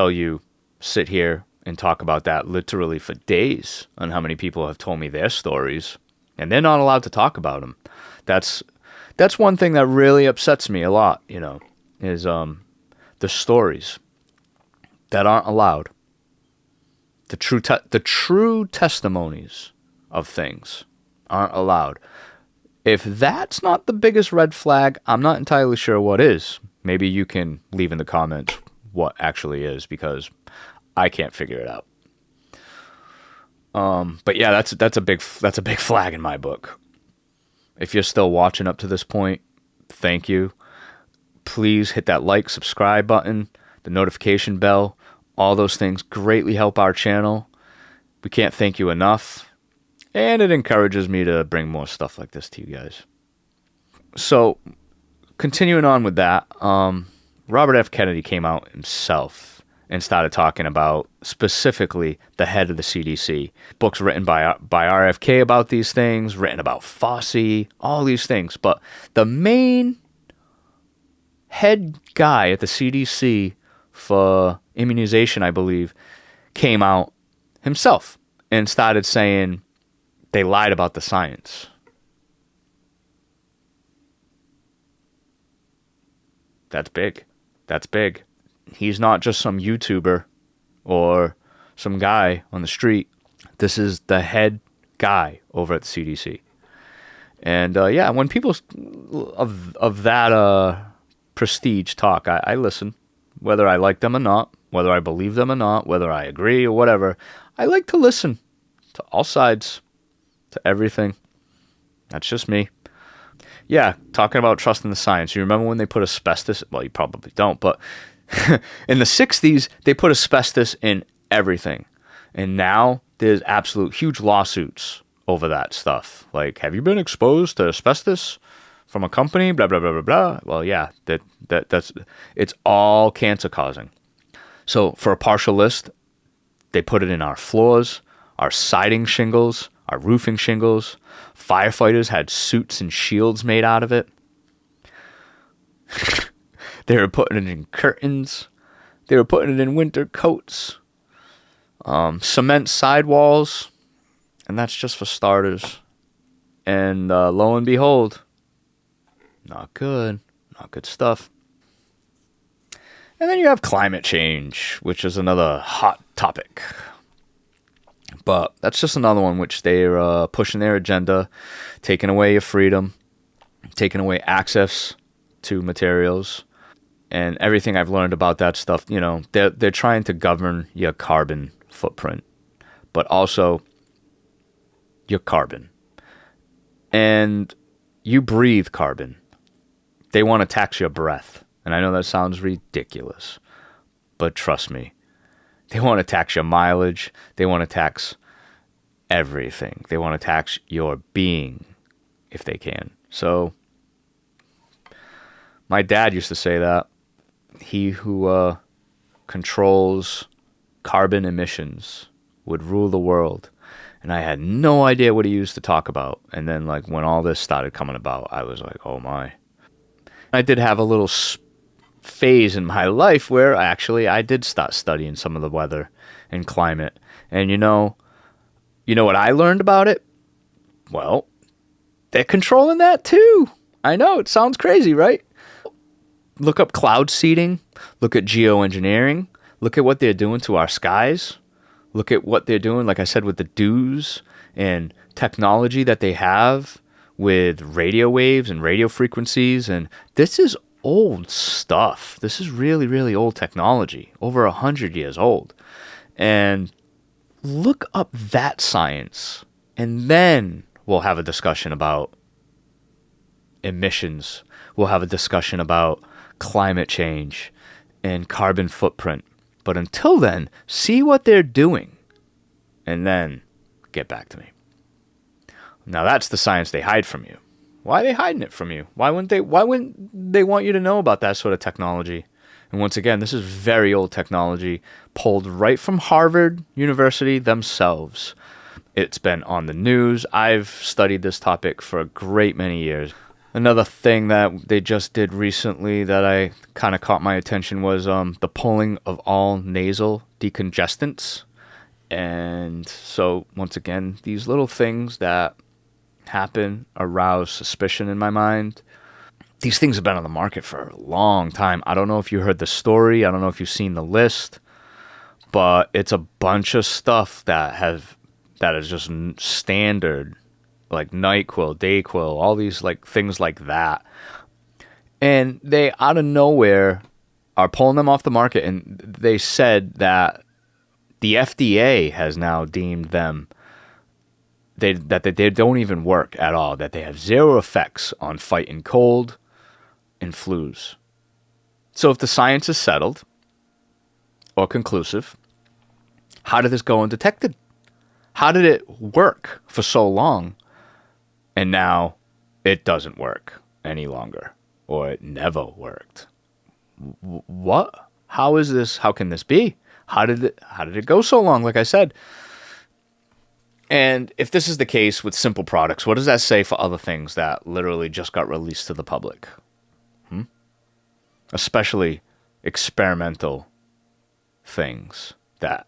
sit here and talk about that literally for days on how many people have told me their stories, and they're not allowed to talk about them. That's one thing that really upsets me a lot, is the stories that aren't allowed. The true testimonies of things aren't allowed. If that's not the biggest red flag, I'm not entirely sure what is. Maybe you can leave in the comments what actually is, because I can't figure it out. But yeah, that's a big flag in my book. If you're still watching up to this point, thank you. Please hit that like, subscribe button, the notification bell. All those things greatly help our channel. We can't thank you enough. And it encourages me to bring more stuff like this to you guys. So, continuing on with that, Robert F. Kennedy came out himself and started talking about specifically the head of the CDC. Books written by RFK about these things, written about Fauci, all these things. But the main head guy at the CDC for immunization, I believe, came out himself and started saying they lied about the science. That's big. That's big. He's not just some YouTuber or some guy on the street. This is the head guy over at the CDC. And yeah, when people of that prestige talk, I listen. Whether I like them or not, whether I believe them or not, whether I agree or whatever, I like to listen to all sides, to everything. That's just me. Yeah, talking about trusting the science. You remember when they put asbestos? Well, you probably don't, but in the 60s, they put asbestos in everything. And now there's absolute huge lawsuits over that stuff. Like, have you been exposed to asbestos from a company? Blah, blah, blah, blah, blah. Well, yeah, that's it's all cancer causing. So for a partial list, they put it in our floors, our siding shingles, our roofing shingles. Firefighters had suits and shields made out of it. They were putting it in curtains. They were putting it in winter coats. Cement sidewalls. And that's just for starters. And lo and behold, not good. Not good stuff. And then you have climate change, which is another hot topic. But that's just another one which they're pushing their agenda, taking away your freedom, taking away access to materials, and everything I've learned about that stuff. They're trying to govern your carbon footprint, but also your carbon. And you breathe carbon. They want to tax your breath. And I know that sounds ridiculous, but trust me, they want to tax your mileage. They want to tax everything. They want to tax your being if they can. So my dad used to say that he who controls carbon emissions would rule the world. And I had no idea what he used to talk about. And then, like, when all this started coming about, I was like, oh my. I did have a little phase in my life where actually I did start studying some of the weather and climate. And you know what I learned about it? Well, they're controlling that too. I know, it sounds crazy, right? Look up cloud seeding, look at geoengineering, look at what they're doing to our skies, look at what they're doing, like I said, with the dews and technology that they have with radio waves and radio frequencies. And this is old stuff. This is really, really old technology, over 100 years old. And look up that science, and then we'll have a discussion about emissions. We'll have a discussion about climate change and carbon footprint. But until then, see what they're doing and then get back to me. Now that's the science they hide from you. Why are they hiding it from you? Why wouldn't they want you to know about that sort of technology? And once again, this is very old technology pulled right from Harvard University themselves. It's been on the news. I've studied this topic for a great many years. Another thing that they just did recently that I kind of caught my attention was the pulling of all nasal decongestants. And so, once again, these little things that happen arouse suspicion in my mind. These things have been on the market for a long time. I don't know if you heard the story. I don't know if you've seen the list. But it's a bunch of stuff that is just standard, like NyQuil, DayQuil, all these like things like that. And they out of nowhere are pulling them off the market. And they said that the FDA has now deemed them that they don't even work at all, that they have zero effects on fighting cold and flus. So if the science is settled or conclusive, how did this go undetected? How did it work for so long and now it doesn't work any longer, or it never worked? What? How is this? How can this be? How did it go so long? Like I said. And if this is the case with simple products, what does that say for other things that literally just got released to the public? Especially experimental things that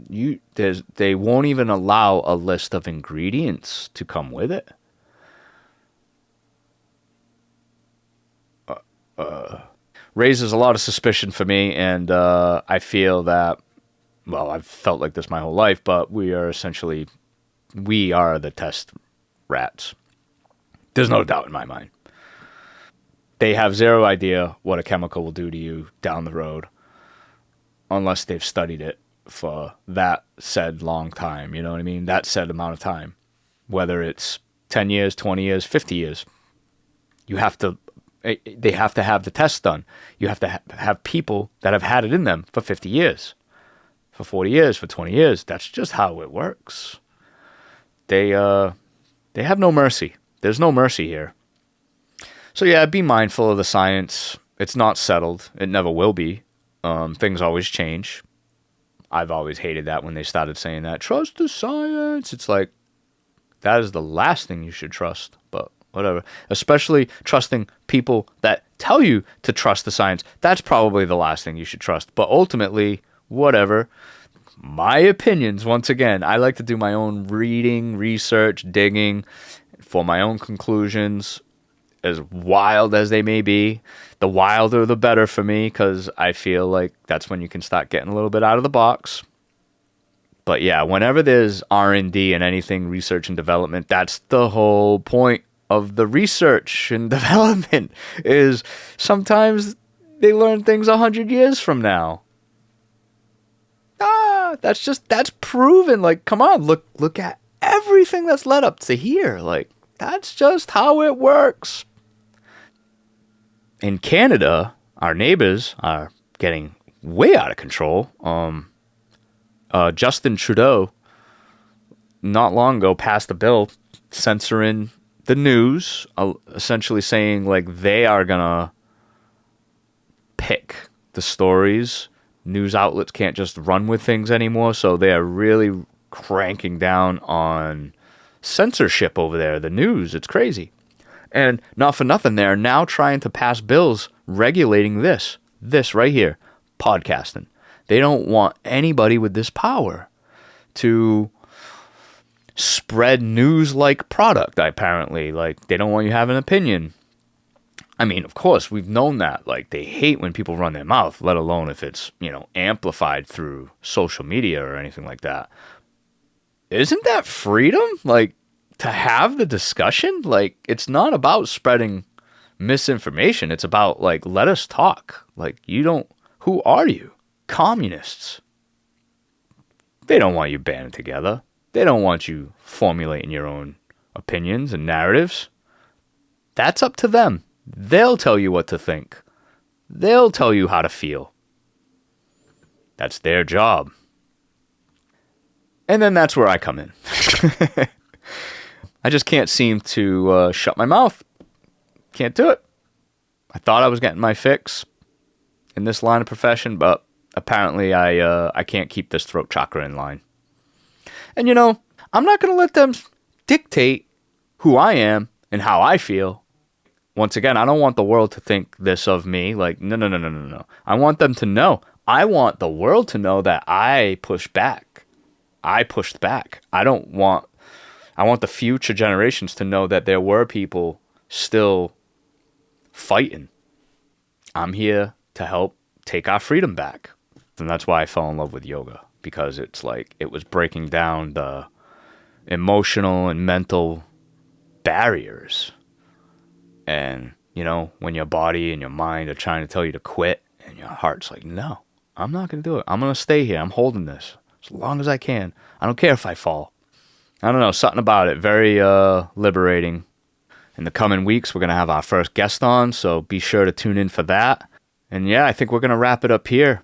they won't even allow a list of ingredients to come with it. Raises a lot of suspicion for me, and I feel that, well, I've felt like this my whole life, but we are the test rats. There's no doubt in my mind. They have zero idea what a chemical will do to you down the road unless they've studied it for that said long time. You know what I mean? That said amount of time. Whether it's 10 years, 20 years, 50 years. They have to have the test done. You have to have people that have had it in them for 50 years. For 40 years, for 20 years. That's just how it works. They have no mercy. There's no mercy here. So yeah, be mindful of the science. It's not settled. It never will be. Things always change. I've always hated that when they started saying that. Trust the science. It's like, that is the last thing you should trust. But whatever. Especially trusting people that tell you to trust the science. That's probably the last thing you should trust. But ultimately, whatever. My opinions, once again, I like to do my own reading, research, digging for my own conclusions, as wild as they may be. The wilder, the better for me, because I feel like that's when you can start getting a little bit out of the box. But yeah, whenever there's R&D and anything, research and development, that's the whole point of the research and development, is sometimes they learn things 100 years from now. That's proven. Like, come on, look at everything that's led up to here. Like, that's just how it works. In Canada, our neighbors are getting way out of control. Justin Trudeau, not long ago, passed a bill censoring the news, essentially saying, like, they are gonna pick the stories. News outlets can't just run with things anymore, so they are really cranking down on censorship over there. The news, it's crazy. And not for nothing, they're now trying to pass bills regulating this right here, podcasting. They don't want anybody with this power to spread news like product, apparently. Like, they don't want you to have an opinion. I mean, of course, we've known that. Like, they hate when people run their mouth, let alone if it's, amplified through social media or anything like that. Isn't that freedom? Like, to have the discussion? Like, it's not about spreading misinformation. It's about, like, let us talk. Like, who are you? Communists. They don't want you banding together. They don't want you formulating your own opinions and narratives. That's up to them. They'll tell you what to think. They'll tell you how to feel. That's their job. And then that's where I come in. I just can't seem to shut my mouth. Can't do it. I thought I was getting my fix in this line of profession, but apparently I can't keep this throat chakra in line. And I'm not going to let them dictate who I am and how I feel. Once again, I don't want the world to think this of me. Like, no. I want them to know. I want the world to know that I pushed back. I pushed back. I want the future generations to know that there were people still fighting. I'm here to help take our freedom back. And that's why I fell in love with yoga, because it's like it was breaking down the emotional and mental barriers. And, when your body and your mind are trying to tell you to quit and your heart's like, no, I'm not going to do it. I'm going to stay here. I'm holding this as long as I can. I don't care if I fall. I don't know, something about it. Very liberating. In the coming weeks, we're going to have our first guest on, so be sure to tune in for that. And yeah, I think we're going to wrap it up here.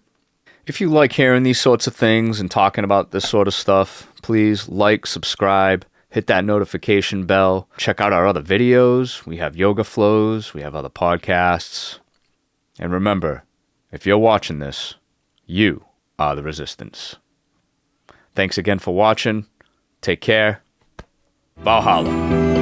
If you like hearing these sorts of things and talking about this sort of stuff, please like, subscribe, hit that notification bell. Check out our other videos. We have yoga flows. We have other podcasts. And remember, if you're watching this, you are the resistance. Thanks again for watching. Take care. Valhalla.